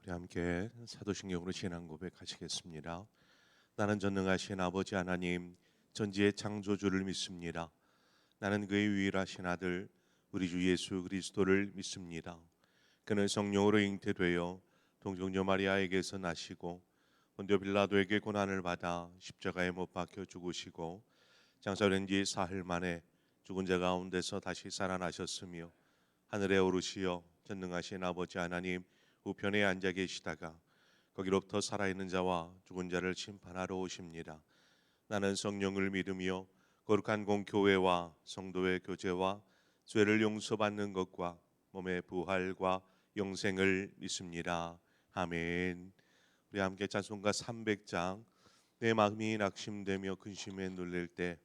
우리 함께 사도신경으로 신앙 고백하시겠습니다. 나는 전능하신 아버지 하나님, 전지의 창조주를 믿습니다. 나는 그의 유일하신 아들 우리 주 예수 그리스도를 믿습니다. 그는 성령으로 잉태되어 동정녀 마리아에게서 나시고 본디오 빌라도에게 고난을 받아 십자가에 못 박혀 죽으시고 장사된 지 사흘 만에 죽은 자 가운데서 다시 살아나셨으며 하늘에 오르시어 전능하신 아버지 하나님 우편에 앉아 계시다가 거기로부터 살아있는 자와 죽은 자를 심판하러 오십니다. 나는 성령을 믿으며 거룩한 공교회와 성도의 교제와 죄를 용서받는 것과 몸의 부활과 영생을 믿습니다. 아멘. 우리 함께 찬송가 300장 내 마음이 낙심되며 근심에 눌릴 때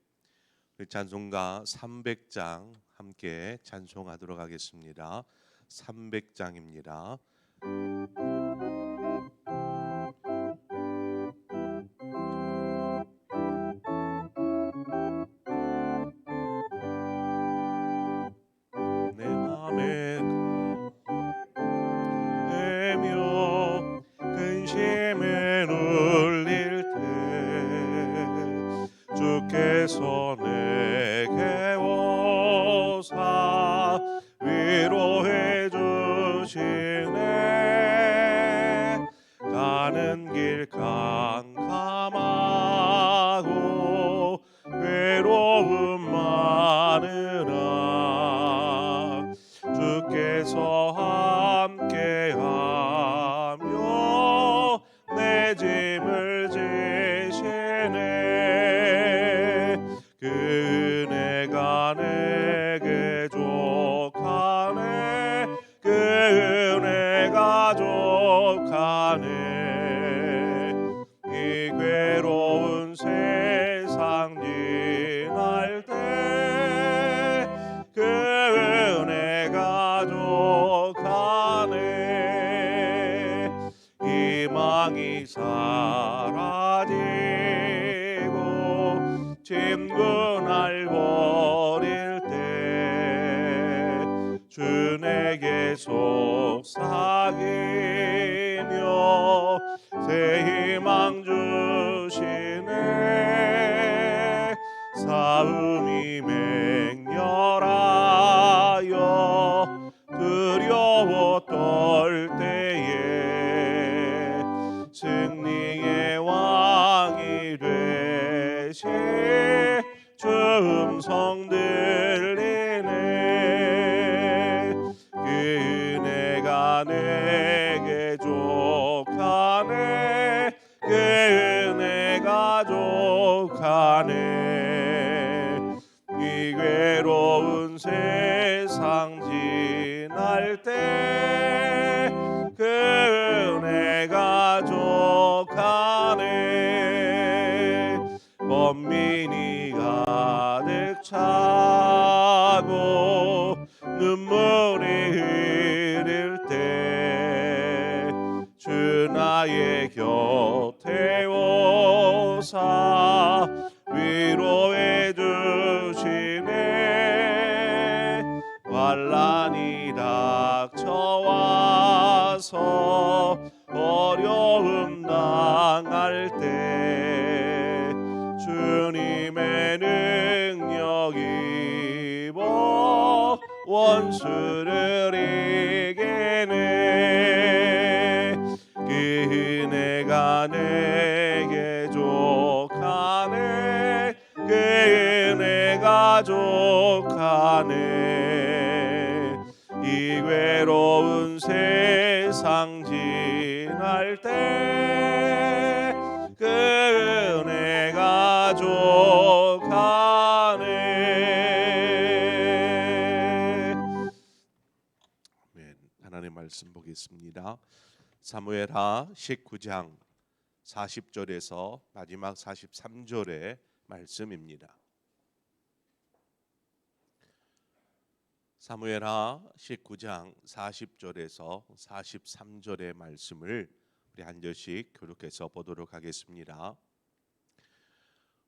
우리 찬송가 300장 함께 찬송하도록 하겠습니다. 300장입니다. 내 맘에 가며 근심에 눌릴 때 주께서 내게 오사 위로해 주시네. 가는 길 캄캄하고 외로움 많으나 주께서 함께하며 내 짐을 지시네. 그 은혜가 내게 족하네. 그 은혜가 족하네. 이 괴로운 세상 지날 때 그 은혜가 족하네. 희망이 사라지고 짐꾼을 버릴 때 주 내게 속삭이며 새 희망 주시네. 사음이 맹렬하여 두려워 떨 때에 승리의 왕이 되시 주 음성 들리네. 그 은혜가 내게 족하네. 그 은혜가 족하네. 이 괴로운 세상 지날 때 그 은혜가 족하네. 번민이 가득 차고 눈물이 흐를 때 주 나의 곁에 오사 위로해 주시네. 환난이 닥쳐와서 어려움 당할 때 주님의 능력 입어 원수를 이기네. 그 은혜가 내게 족하네. 그 은혜가 족하네. 이 괴로운 세상 지날 때 그 은혜가 족하네. 하나님의 말씀 보겠습니다. 사무엘하 19장 40절에서 마지막 43절의 말씀입니다. 사무엘하 19장 40절에서 43절의 말씀을 우리 한 절씩 교독해서 보도록 하겠습니다.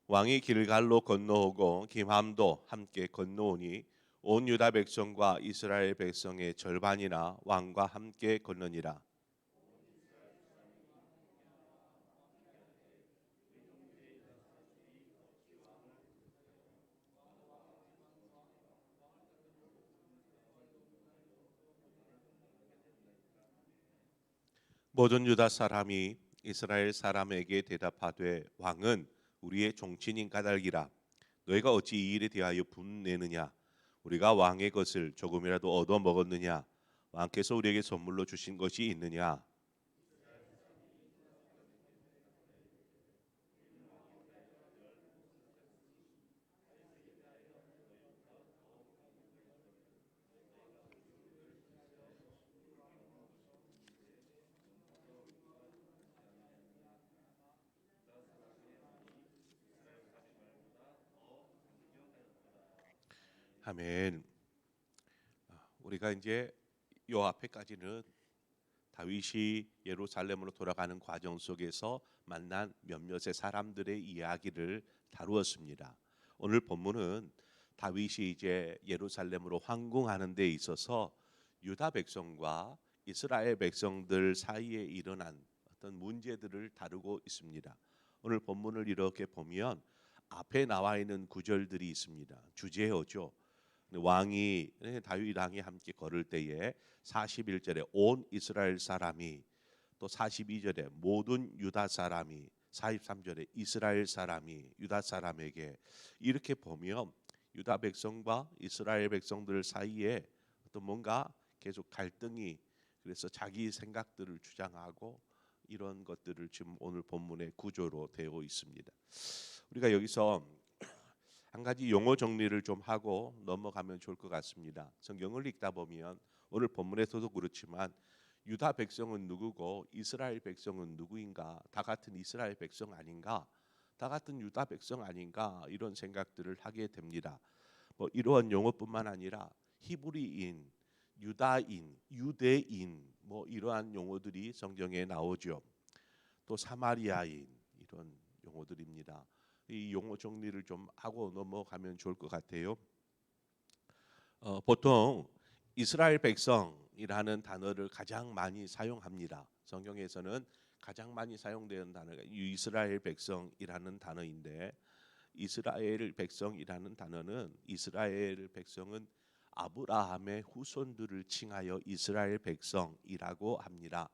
왕이 길갈로 건너오고 김함도 함께 건너오니 온 유다 백성과 이스라엘 백성의 절반이나 왕과 함께 건너니라. 모든 유다 사람이 이스라엘 사람에게 대답하되 왕은 우리의 종친인 까닭이라 너희가 어찌 이 일에 대하여 분내느냐 우리가 왕의 것을 조금이라도 얻어 먹었느냐 왕께서 우리에게 선물로 주신 것이 있느냐. 아멘. 우리가 이제 요 앞에까지는 다윗이 예루살렘으로 돌아가는 과정 속에서 만난 몇몇의 사람들의 이야기를 다루었습니다. 오늘 본문은 다윗이 이제 예루살렘으로 황궁하는 데 있어서 유다 백성과 이스라엘 백성들 사이에 일어난 어떤 문제들을 다루고 있습니다. 오늘 본문을 이렇게 보면 앞에 나와 있는 구절들이 있습니다. 주제어죠. 왕이 다윗 왕이 함께 걸을 때에 41절에 온 이스라엘 사람이, 또 42절에 모든 유다 사람이, 43절에 이스라엘 사람이 유다 사람에게, 이렇게 보면 유다 백성과 이스라엘 백성들 사이에 어떤 뭔가 계속 갈등이, 그래서 자기 생각들을 주장하고 이런 것들을 지금 오늘 본문의 구조로 되어 있습니다. 우리가 여기서 한 가지 용어 정리를 좀 하고 넘어가면 좋을 것 같습니다. 성경을 읽다 보면 오늘 본문에서도 그렇지만 유다 백성은 누구고 이스라엘 백성은 누구인가? 다 같은 이스라엘 백성 아닌가? 다 같은 유다 백성 아닌가? 이런 생각들을 하게 됩니다. 뭐 이러한 용어뿐만 아니라 히브리인, 유다인, 유대인 뭐 이러한 용어들이 성경에 나오죠. 또 사마리아인 이런 용어들입니다. 이 용어 정리를 좀 하고 넘어가면 좋을 것 같아요. 보통 이스라엘 백성이라는 단어를 가장 많이 사용합니다. 성경에서는 가장 많이 사용되는 단어가 이스라엘 백성이라는 단어인데, 이스라엘 백성이라는 단어는, 이스라엘 백성은 아브라함의 후손들을 칭하여 이스라엘 백성이라고 합니다.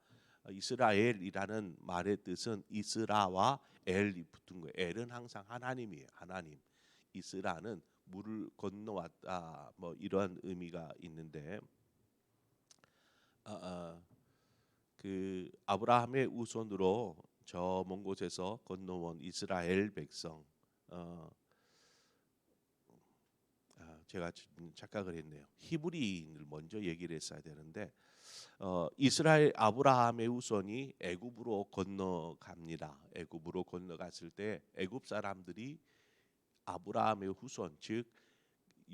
이스라엘이라는 말의 뜻은 이스라와 엘이 붙은 거예요. 엘은 항상 하나님이에요. 하나님. 이스라는 물을 건너왔다, 뭐 이러한 의미가 있는데, 그 아브라함의 후손으로 저 먼 곳에서 건너온 이스라엘 백성. 제가 착각을 했네요. 히브리인을 먼저 얘기를 했어야 되는데, 이스라엘 아브라함의 후손이 애굽으로 건너갑니다. 애굽으로 건너갔을 때 애굽 사람들이 아브라함의 후손, 즉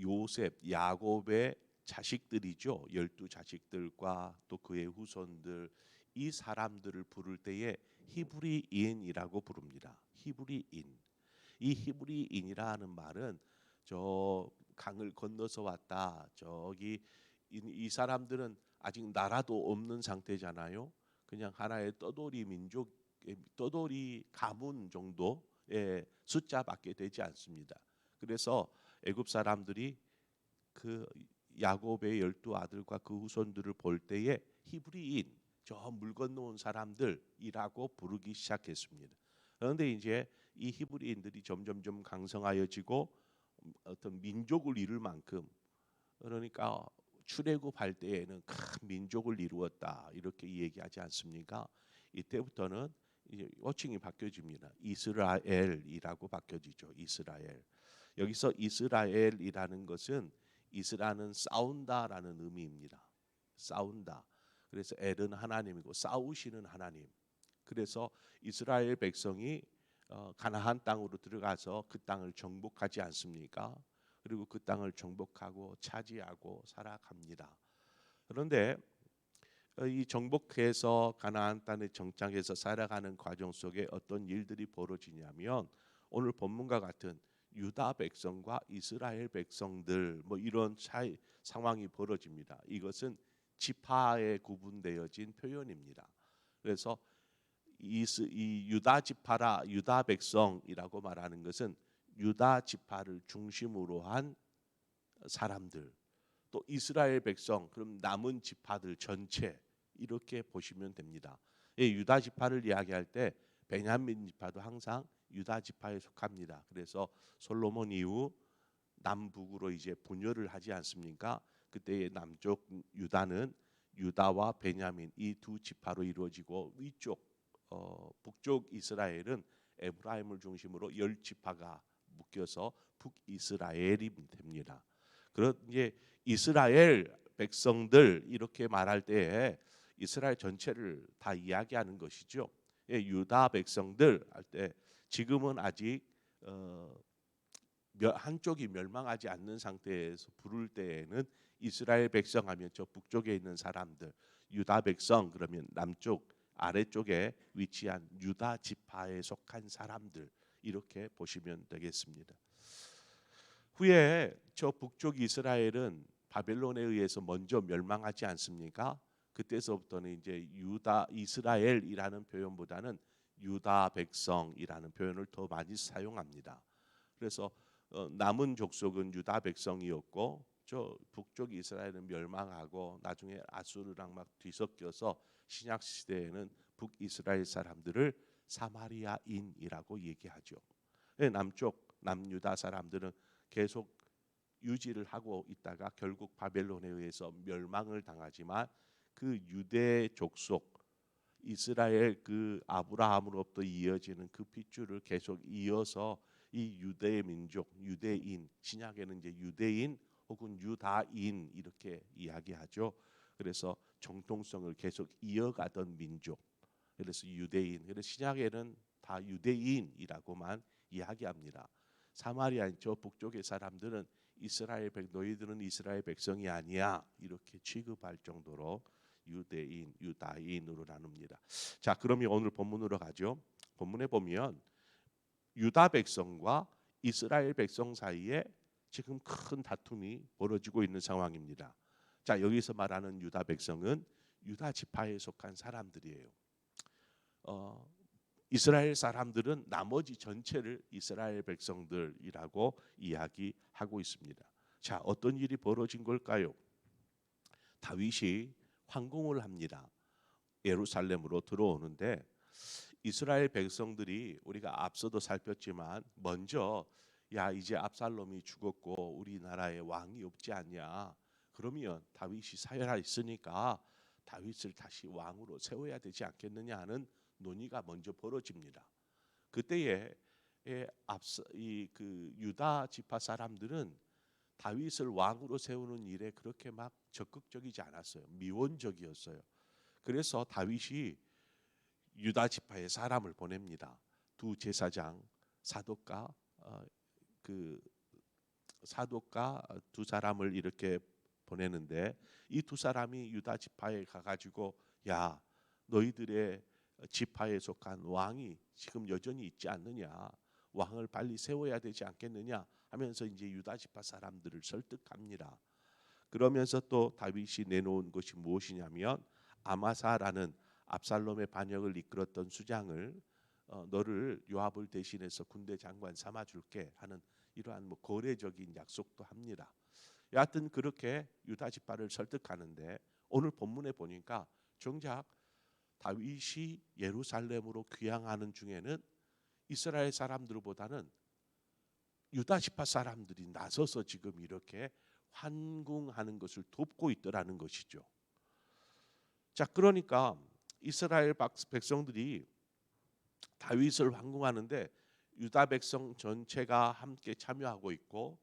요셉, 야곱의 자식들이죠. 12자식들과 또 그의 후손들, 이 사람들을 부를 때에 히브리인이라고 부릅니다. 히브리인. 이 히브리인이라는 말은 저 강을 건너서 왔다. 저기 이 사람들은 아직 나라도 없는 상태잖아요. 그냥 하나의 떠돌이 민족, 떠돌이 가문 정도의 숫자밖에 되지 않습니다. 그래서 애굽 사람들이 그 야곱의 12아들과 그 후손들을 볼 때에 히브리인, 저 물 건너온 사람들이라고 부르기 시작했습니다. 그런데 이제 이 히브리인들이 점점점 강성하여지고 어떤 민족을 이룰 만큼, 그러니까 출애굽할 때에는 큰 민족을 이루었다 이렇게 얘기하지 않습니까? 이때부터는 이제 호칭이 바뀌어집니다. 이스라엘이라고 바뀌어지죠. 이스라엘. 여기서 이스라엘이라는 것은, 이스라는 싸운다라는 의미입니다. 싸운다. 그래서 엘은 하나님이고 싸우시는 하나님. 그래서 이스라엘 백성이 가나안 땅으로 들어가서 그 땅을 정복하지 않습니까? 그리고 그 땅을 정복하고 차지하고 살아갑니다. 그런데 이 정복해서 가나안 땅에 정착해서 살아가는 과정 속에 어떤 일들이 벌어지냐면, 오늘 본문과 같은 유다 백성과 이스라엘 백성들 뭐 이런 차이 상황이 벌어집니다. 이것은 지파에 구분되어진 표현입니다. 그래서 이 유다 지파라, 유다 백성이라고 말하는 것은 유다 지파를 중심으로 한 사람들, 또 이스라엘 백성, 그럼 남은 지파들 전체, 이렇게 보시면 됩니다. 유다 지파를 이야기할 때 베냐민 지파도 항상 유다 지파에 속합니다. 그래서 솔로몬 이후 남북으로 이제 분열을 하지 않습니까? 그때의 남쪽 유다는 유다와 베냐민 이 두 지파로 이루어지고 위쪽 북쪽 이스라엘은 에브라임을 중심으로 열 지파가 묶여서 북이스라엘이 됩니다. 그런 이제 이스라엘 백성들 이렇게 말할 때에 이스라엘 전체를 다 이야기하는 것이죠. 유다 백성들 할 때 지금은 아직 한쪽이 멸망하지 않는 상태에서 부를 때에는 이스라엘 백성하면 저 북쪽에 있는 사람들, 유다 백성 그러면 남쪽 아래쪽에 위치한 유다 지파에 속한 사람들 이렇게 보시면 되겠습니다. 후에 저 북쪽 이스라엘은 바벨론에 의해서 먼저 멸망하지 않습니까? 그때서부터는 이제 유다 이스라엘이라는 표현보다는 유다 백성이라는 표현을 더 많이 사용합니다. 그래서 남은 족속은 유다 백성이었고 저 북쪽 이스라엘은 멸망하고 나중에 아수르랑 막 뒤섞여서 신약 시대에는 북이스라엘 사람들을 사마리아인이라고 얘기하죠. 남쪽 남유다 사람들은 계속 유지를 하고 있다가 결국 바벨론에 의해서 멸망을 당하지만 그 유대 족속 이스라엘 그 아브라함으로부터 이어지는 그 핏줄을 계속 이어서 이 유대의 민족 유대인 신약에는 이제 유대인 혹은 유다인 이렇게 이야기하죠. 그래서 정통성을 계속 이어가던 민족 그래서 유대인 그래서 신약에는 다 유대인이라고만 이야기합니다. 사마리아인 저 북쪽의 사람들은 이스라엘 너희들은 이스라엘 백성이 아니야 이렇게 취급할 정도로 유대인, 유다인으로 나눕니다. 자, 그러면 오늘 본문으로 가죠. 본문에 보면 유다 백성과 이스라엘 백성 사이에 지금 큰 다툼이 벌어지고 있는 상황입니다. 자, 여기서 말하는 유다 백성은 유다 지파에 속한 사람들이에요. 이스라엘 사람들은 나머지 전체를 이스라엘 백성들이라고 이야기하고 있습니다. 자, 어떤 일이 벌어진 걸까요? 다윗이 황궁을 합니다. 예루살렘으로 들어오는데 이스라엘 백성들이 우리가 앞서도 살폈지만 먼저 야 이제 압살롬이 죽었고 우리나라에 왕이 없지 않냐. 그러면 다윗이 살아있으니까 다윗을 다시 왕으로 세워야 되지 않겠느냐 하는 논의가 먼저 벌어집니다. 그때에 앞서 그 유다 지파 사람들은 다윗을 왕으로 세우는 일에 그렇게 막 적극적이지 않았어요. 미온적이었어요. 그래서 다윗이 유다 지파의 사람을 보냅니다. 두 제사장 사독과 두 사람을 이렇게 보내는데 이 두 사람이 유다 지파에 가가지고 야 너희들의 지파에 속한 왕이 지금 여전히 있지 않느냐 왕을 빨리 세워야 되지 않겠느냐 하면서 이제 유다 지파 사람들을 설득합니다. 그러면서 또 다윗이 내놓은 것이 무엇이냐면 아마사라는 압살롬의 반역을 이끌었던 수장을 너를 요압을 대신해서 군대 장관 삼아줄게 하는 이러한 뭐 거래적인 약속도 합니다. 여하튼 그렇게 유다 지파를 설득하는데 오늘 본문에 보니까 정작 다윗이 예루살렘으로 귀향하는 중에는 이스라엘 사람들보다는 유다 지파 사람들이 나서서 지금 이렇게 환궁하는 것을 돕고 있더라는 것이죠. 자, 그러니까 이스라엘 백성들이 다윗을 환궁하는데 유다 백성 전체가 함께 참여하고 있고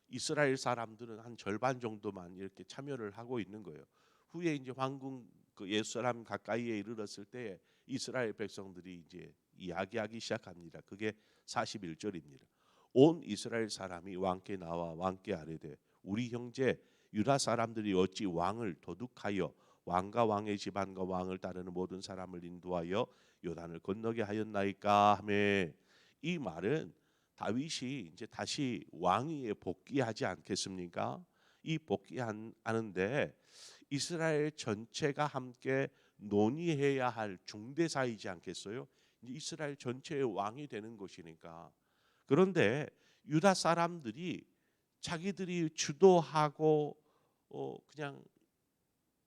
이스라엘 사람들은 한 절반 정도만 이렇게 참여를 하고 있는 거예요. 후에 이제 황궁 그 예루살렘 가까이에 이르렀을 때 이스라엘 백성들이 이제 이야기하기 시작합니다. 그게 41절입니다. 온 이스라엘 사람이 왕께 나와 왕께 아뢰되 우리 형제 유다 사람들이 어찌 왕을 도둑하여 왕과 왕의 집안과 왕을 따르는 모든 사람을 인도하여 요단을 건너게 하였나이까 하매 이 말은 다윗이 이제 다시 왕위에 복귀하지 않겠습니까? 이 복귀하는데 이스라엘 전체가 함께 논의해야 할 중대사이지 않겠어요? 이제 이스라엘 전체의 왕이 되는 것이니까. 그런데 유다 사람들이 자기들이 주도하고 그냥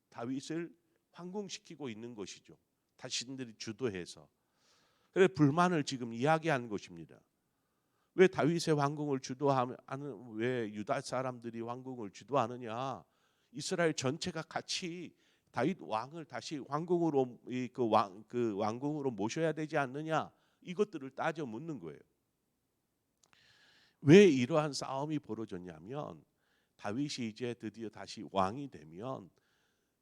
다윗을 황궁시키고 있는 것이죠. 자신들이 주도해서. 그래 불만을 지금 이야기하는 것입니다. 왜 다윗의 왕궁을 주도하는, 왜 유다 사람들이 왕궁을 주도하느냐? 이스라엘 전체가 같이 다윗 왕을 다시 왕궁으로 그 왕궁으로 모셔야 되지 않느냐? 이것들을 따져 묻는 거예요. 왜 이러한 싸움이 벌어졌냐면 다윗이 이제 드디어 다시 왕이 되면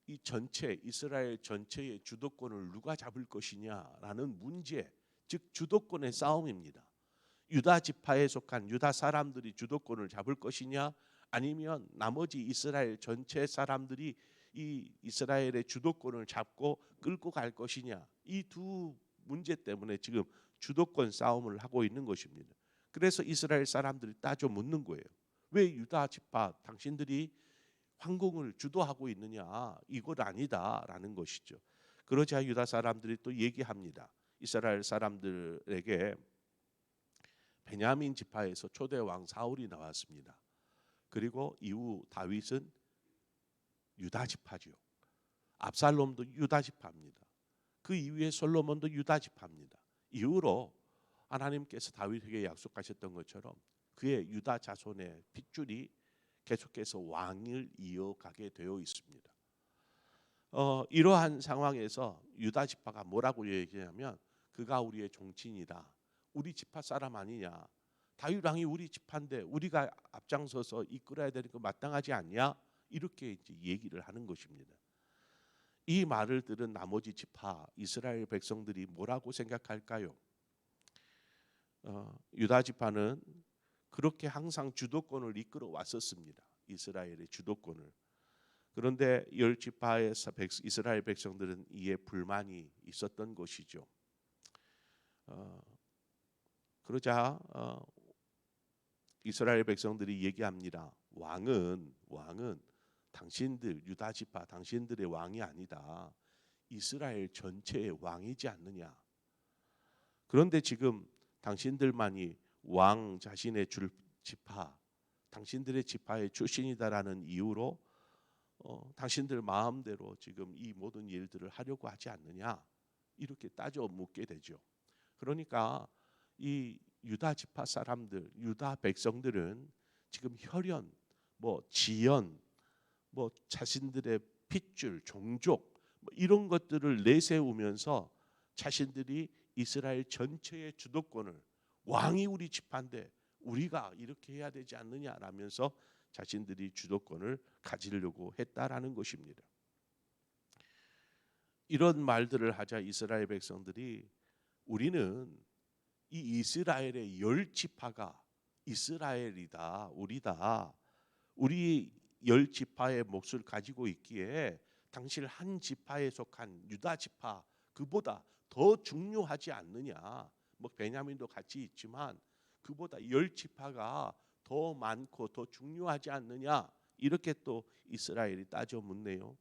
이 전체 이스라엘 전체의 주도권을 누가 잡을 것이냐라는 문제, 즉 주도권의 싸움입니다. 유다 지파에 속한 유다 사람들이 주도권을 잡을 것이냐, 아니면 나머지 이스라엘 전체 사람들이 이 이스라엘의 주도권을 잡고 끌고 갈 것이냐, 이 두 문제 때문에 지금 주도권 싸움을 하고 있는 것입니다. 그래서 이스라엘 사람들이 따져 묻는 거예요. 왜 유다 지파 당신들이 황궁을 주도하고 있느냐, 이건 아니다라는 것이죠. 그러자 유다 사람들이 또 얘기합니다. 이스라엘 사람들에게 베냐민 지파에서 초대 왕 사울이 나왔습니다. 그리고 이후 다윗은 유다 지파죠. 압살롬도 유다 지파입니다. 그 이후에 솔로몬도 유다 지파입니다. 이후로 하나님께서 다윗에게 약속하셨던 것처럼 그의 유다 자손의 핏줄이 계속해서 왕을 이어가게 되어 있습니다. 이러한 상황에서 유다 지파가 뭐라고 얘기하냐면 그가 우리의 종친이다. 우리 지파 사람 아니냐. 다윗 왕이 우리 지파인데 우리가 앞장서서 이끌어야 되는 거 마땅하지 않냐? 이렇게 이제 얘기를 하는 것입니다. 이 말을 들은 나머지 지파 이스라엘 백성들이 뭐라고 생각할까요? 유다 지파는 그렇게 항상 주도권을 이끌어 왔었습니다. 이스라엘의 주도권을. 그런데 열 지파에서 이스라엘 백성들은 이에 불만이 있었던 것이죠. 그러자 이스라엘 백성들이 얘기합니다. 왕은 당신들 유다 지파 당신들의 왕이 아니다. 이스라엘 전체의 왕이지 않느냐. 그런데 지금 당신들만이 왕 자신의 지파, 당신들의 지파의 출신이다라는 이유로 당신들 마음대로 지금 이 모든 일들을 하려고 하지 않느냐, 이렇게 따져 묻게 되죠. 그러니까 이 유다 지파 사람들, 유다 백성들은 지금 혈연, 지연, 자신들의 핏줄, 종족 이런 것들을 내세우면서 자신들이 이스라엘 전체의 주도권을, 왕이 우리 지파인데 우리가 이렇게 해야 되지 않느냐라면서 자신들이 주도권을 가지려고 했다라는 것입니다. 이런 말들을 하자 이스라엘 백성들이 우리는 이 이스라엘의 열 지파가 이스라엘이다, 우리다. 우리 열 지파의 몫을 가지고 있기에 당신 한 지파에 속한 유다 지파 그보다 더 중요하지 않느냐. 베냐민도 같이 있지만 그보다 열 지파가 더 많고 더 중요하지 않느냐. 이렇게 또 이스라엘이 따져 묻네요.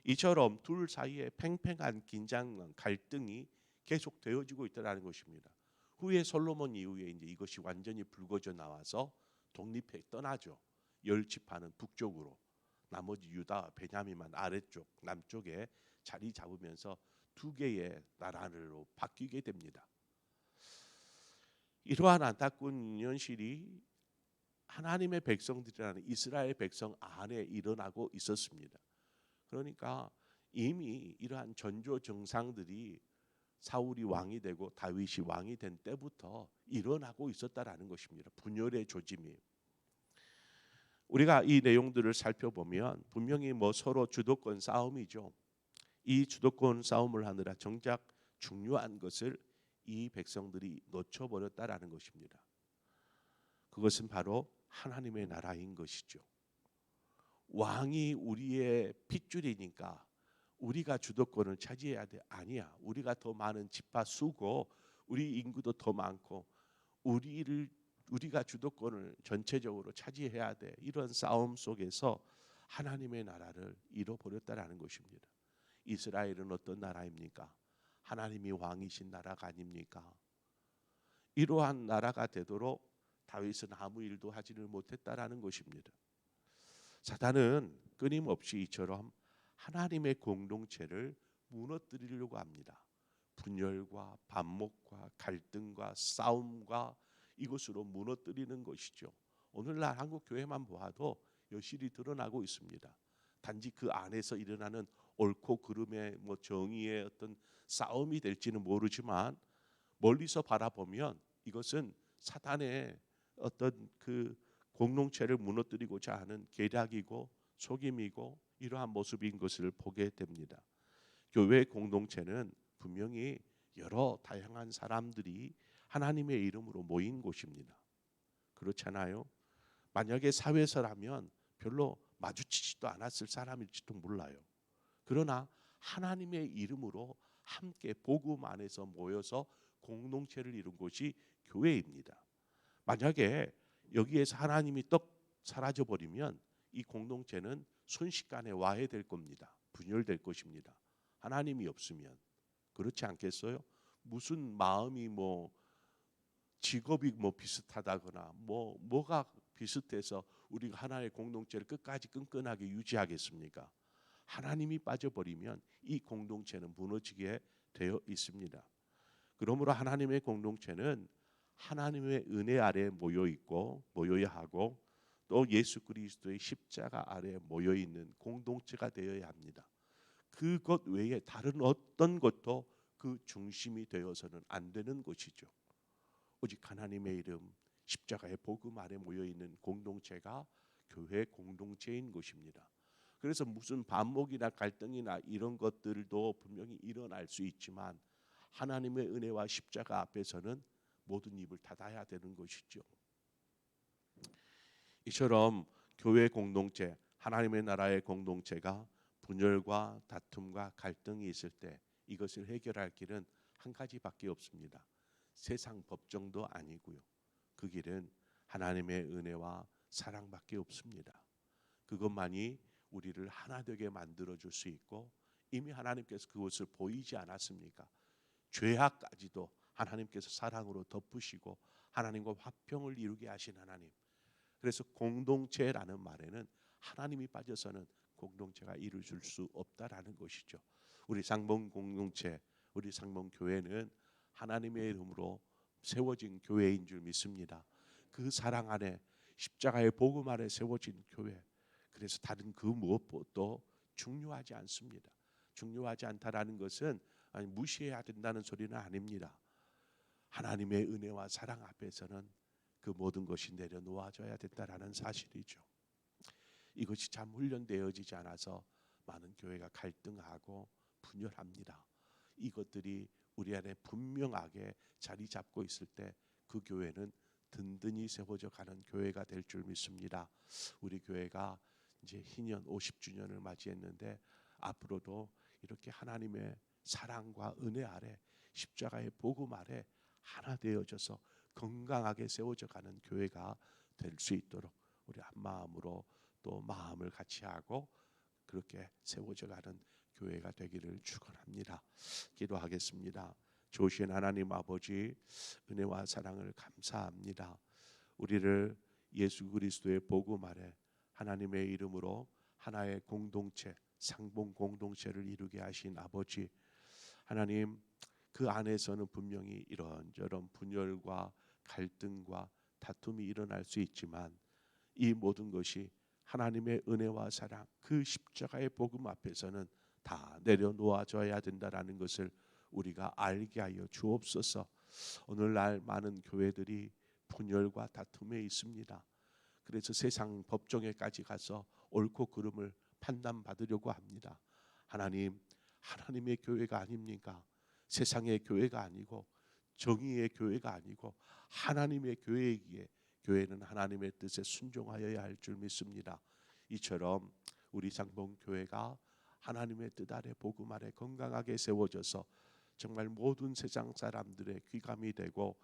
이처럼 둘 사이에 팽팽한 긴장, 갈등이 계속 되어지고 있다는 것입니다. 후에 솔로몬 이후에 이제 이것이 완전히 불거져 나와서 독립해 떠나죠. 열 지파는 북쪽으로, 나머지 유다, 베냐민만 아래쪽, 남쪽에 자리 잡으면서 두 개의 나라로 바뀌게 됩니다. 이러한 안타까운 현실이 하나님의 백성들이라는 이스라엘 백성 안에 일어나고 있었습니다. 그러니까 이미 이러한 전조 정상들이 사울이 왕이 되고 다윗이 왕이 된 때부터 일어나고 있었다라는 것입니다. 분열의 조짐이. 우리가 이 내용들을 살펴보면 분명히 서로 주도권 싸움이죠. 이 주도권 싸움을 하느라 정작 중요한 것을 이 백성들이 놓쳐버렸다라는 것입니다. 그것은 바로 하나님의 나라인 것이죠. 왕이 우리의 핏줄이니까 우리가 주도권을 차지해야 돼. 아니야. 우리가 더 많은 지파 수고, 우리 인구도 더 많고 우리가 주도권을 전체적으로 차지해야 돼. 이런 싸움 속에서 하나님의 나라를 잃어버렸다라는 것입니다. 이스라엘은 어떤 나라입니까? 하나님이 왕이신 나라가 아닙니까? 이러한 나라가 되도록 다윗은 아무 일도 하지를 못했다라는 것입니다. 사단은 끊임없이 이처럼 하나님의 공동체를 무너뜨리려고 합니다. 분열과 반목과 갈등과 싸움과 이것으로 무너뜨리는 것이죠. 오늘날 한국 교회만 보아도 여실히 드러나고 있습니다. 단지 그 안에서 일어나는 옳고 그름의 정의의 어떤 싸움이 될지는 모르지만 멀리서 바라보면 이것은 사탄의 어떤 그 공동체를 무너뜨리고자 하는 계략이고 속임이고 이러한 모습인 것을 보게 됩니다. 교회 공동체는 분명히 여러 다양한 사람들이 하나님의 이름으로 모인 곳입니다. 그렇잖아요. 만약에 사회에서라면 별로 마주치지도 않았을 사람일지도 몰라요. 그러나 하나님의 이름으로 함께 복음 안에서 모여서 공동체를 이룬 곳이 교회입니다. 만약에 여기에서 하나님이 떡 사라져 버리면 이 공동체는 순식간에 와해될 겁니다. 분열될 것입니다. 하나님이 없으면. 그렇지 않겠어요? 무슨 마음이 직업이 비슷하다거나 뭐가 비슷해서 우리가 하나의 공동체를 끝까지 끈끈하게 유지하겠습니까? 하나님이 빠져버리면 이 공동체는 무너지게 되어 있습니다. 그러므로 하나님의 공동체는 하나님의 은혜 아래 모여 있고 모여야 하고 또 예수 그리스도의 십자가 아래 모여 있는 공동체가 되어야 합니다. 그것 외에 다른 어떤 것도 그 중심이 되어서는 안 되는 것이죠. 오직 하나님의 이름 십자가의 복음 아래 모여 있는 공동체가 교회 공동체인 것입니다. 그래서 무슨 반목이나 갈등이나 이런 것들도 분명히 일어날 수 있지만 하나님의 은혜와 십자가 앞에서는 모든 입을 닫아야 되는 것이죠. 이처럼 교회 공동체, 하나님의 나라의 공동체가 분열과 다툼과 갈등이 있을 때 이것을 해결할 길은 한 가지밖에 없습니다. 세상 법정도 아니고요. 그 길은 하나님의 은혜와 사랑밖에 없습니다. 그것만이 우리를 하나 되게 만들어 줄 수 있고 이미 하나님께서 그것을 보이지 않았습니까? 죄악까지도 하나님께서 사랑으로 덮으시고 하나님과 화평을 이루게 하신 하나님. 그래서 공동체라는 말에는 하나님이 빠져서는 공동체가 이루어질 수 없다라는 것이죠. 우리 상봉 공동체, 우리 상봉 교회는 하나님의 이름으로 세워진 교회인 줄 믿습니다. 그 사랑 안에 십자가의 복음 아래 세워진 교회. 그래서 다른 그 무엇도 중요하지 않습니다. 중요하지 않다라는 것은 무시해야 된다는 소리는 아닙니다. 하나님의 은혜와 사랑 앞에서는 그 모든 것이 내려놓아져야 된다라는 사실이죠. 이것이 참 훈련되어지지 않아서 많은 교회가 갈등하고 분열합니다. 이것들이 우리 안에 분명하게 자리 잡고 있을 때 그 교회는 든든히 세워져 가는 교회가 될 줄 믿습니다. 우리 교회가 이제 희년 50주년을 맞이했는데 앞으로도 이렇게 하나님의 사랑과 은혜 아래 십자가의 복음 아래 하나 되어져서 건강하게 세워져 가는 교회가 될 수 있도록 우리 한 마음으로 또 마음을 같이 하고 그렇게 세워져 가는 교회가 되기를 축원합니다. 기도하겠습니다. 좋으신 하나님 아버지, 은혜와 사랑을 감사합니다. 우리를 예수 그리스도의 복음 아래 하나님의 이름으로 하나의 공동체, 상봉 공동체를 이루게 하신 아버지 하나님, 그 안에서는 분명히 이런저런 분열과 갈등과 다툼이 일어날 수 있지만 이 모든 것이 하나님의 은혜와 사랑, 그 십자가의 복음 앞에서는 다 내려놓아져야 된다라는 것을 우리가 알게 하여 주옵소서. 오늘날 많은 교회들이 분열과 다툼에 있습니다. 그래서 세상 법정에까지 가서 옳고 그름을 판단받으려고 합니다. 하나님, 하나님의 교회가 아닙니까? 세상의 교회가 아니고 정의의 교회가 아니고 하나님의 교회이기에 교회는 하나님의 뜻에 순종하여야 할 줄 믿습니다. 이처럼 우리 상봉 교회가 하나님의 뜻 아래 복음 아래 건강하게 세워져서 정말 모든 세상 사람들의 귀감이 되고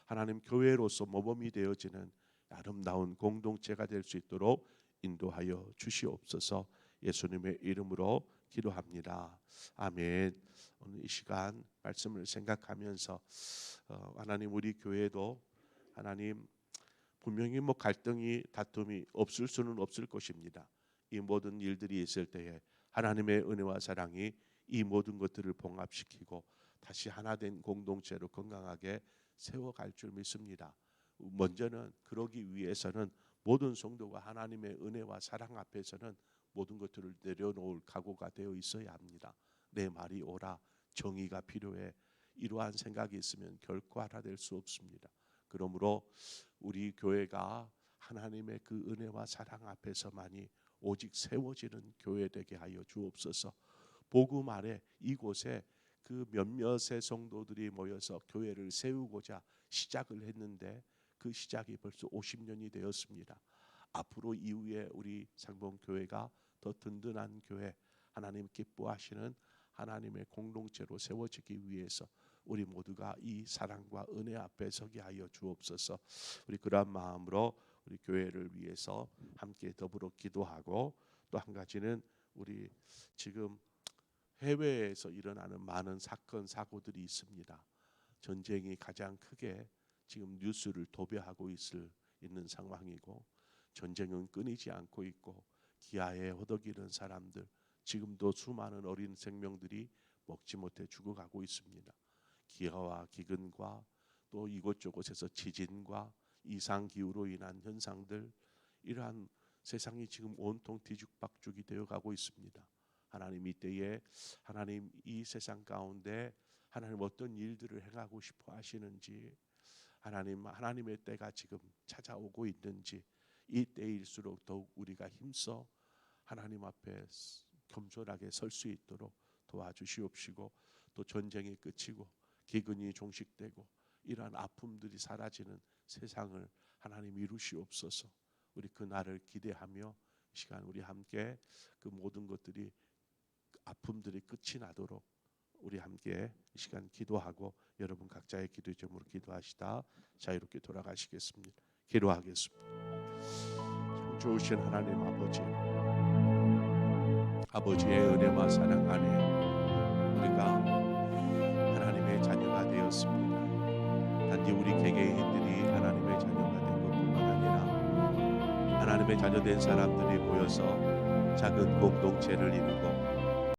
하나님 교회로서 모범이 되어지는 아름다운 공동체가 될 수 있도록 인도하여 주시옵소서. 예수님의 이름으로 기도합니다. 아멘. 오늘 이 시간 말씀을 생각하면서 하나님 우리 교회도 하나님 분명히 갈등이 다툼이 없을 수는 없을 것입니다. 이 모든 일들이 있을 때에 하나님의 은혜와 사랑이 이 모든 것들을 봉합시키고 다시 하나 된 공동체로 건강하게 세워갈 줄 믿습니다. 먼저는 그러기 위해서는 모든 성도가 하나님의 은혜와 사랑 앞에서는 모든 것들을 내려놓을 각오가 되어 있어야 합니다. 내 말이 옳아, 정의가 필요해. 이러한 생각이 있으면 결코 하나 될 수 없습니다. 그러므로 우리 교회가 하나님의 그 은혜와 사랑 앞에서만이 오직 세워지는 교회 되게 하여 주옵소서. 복음 아래 이곳에 그 몇몇의 성도들이 모여서 교회를 세우고자 시작을 했는데 그 시작이 벌써 50년이 되었습니다. 앞으로 이후에 우리 상봉교회가 더 든든한 교회, 하나님 기뻐하시는 하나님의 공동체로 세워지기 위해서 우리 모두가 이 사랑과 은혜 앞에 서게 하여 주옵소서. 우리 그러한 마음으로 우리 교회를 위해서 함께 더불어 기도하고, 또 한 가지는 우리 지금 해외에서 일어나는 많은 사건 사고들이 있습니다. 전쟁이 가장 크게 지금 뉴스를 도배하고 있는 상황이고, 전쟁은 끊이지 않고 있고, 기아에 허덕이는 사람들, 지금도 수많은 어린 생명들이 먹지 못해 죽어가고 있습니다. 기아와 기근과 또 이곳저곳에서 지진과 이상기후로 인한 현상들, 이러한 세상이 지금 온통 뒤죽박죽이 되어가고 있습니다. 하나님 이때에 하나님 이 세상 가운데 하나님 어떤 일들을 행하고 싶어 하시는지, 하나님의 때가 지금 찾아오고 있는지, 이 때일수록 더욱 우리가 힘써 하나님 앞에 겸손하게 설 수 있도록 도와주시옵시고, 또 전쟁이 그치고 기근이 종식되고 이러한 아픔들이 사라지는 세상을 하나님 이루시옵소서. 우리 그 날을 기대하며 시간 우리 함께 그 모든 것들이, 아픔들이 끝이 나도록 우리 함께 이 시간 기도하고, 여러분 각자의 기도 제목으로 기도하시다 자유롭게 돌아가시겠습니다. 기도하겠습니다. 참 좋으신 하나님 아버지의 은혜와 사랑 안에 우리가 하나님의 자녀가 되었습니다. 단지 우리 개개인들이 하나님의 자녀가 된 것뿐만 아니라 하나님의 자녀된 사람들이 모여서 작은 공동체를 이루고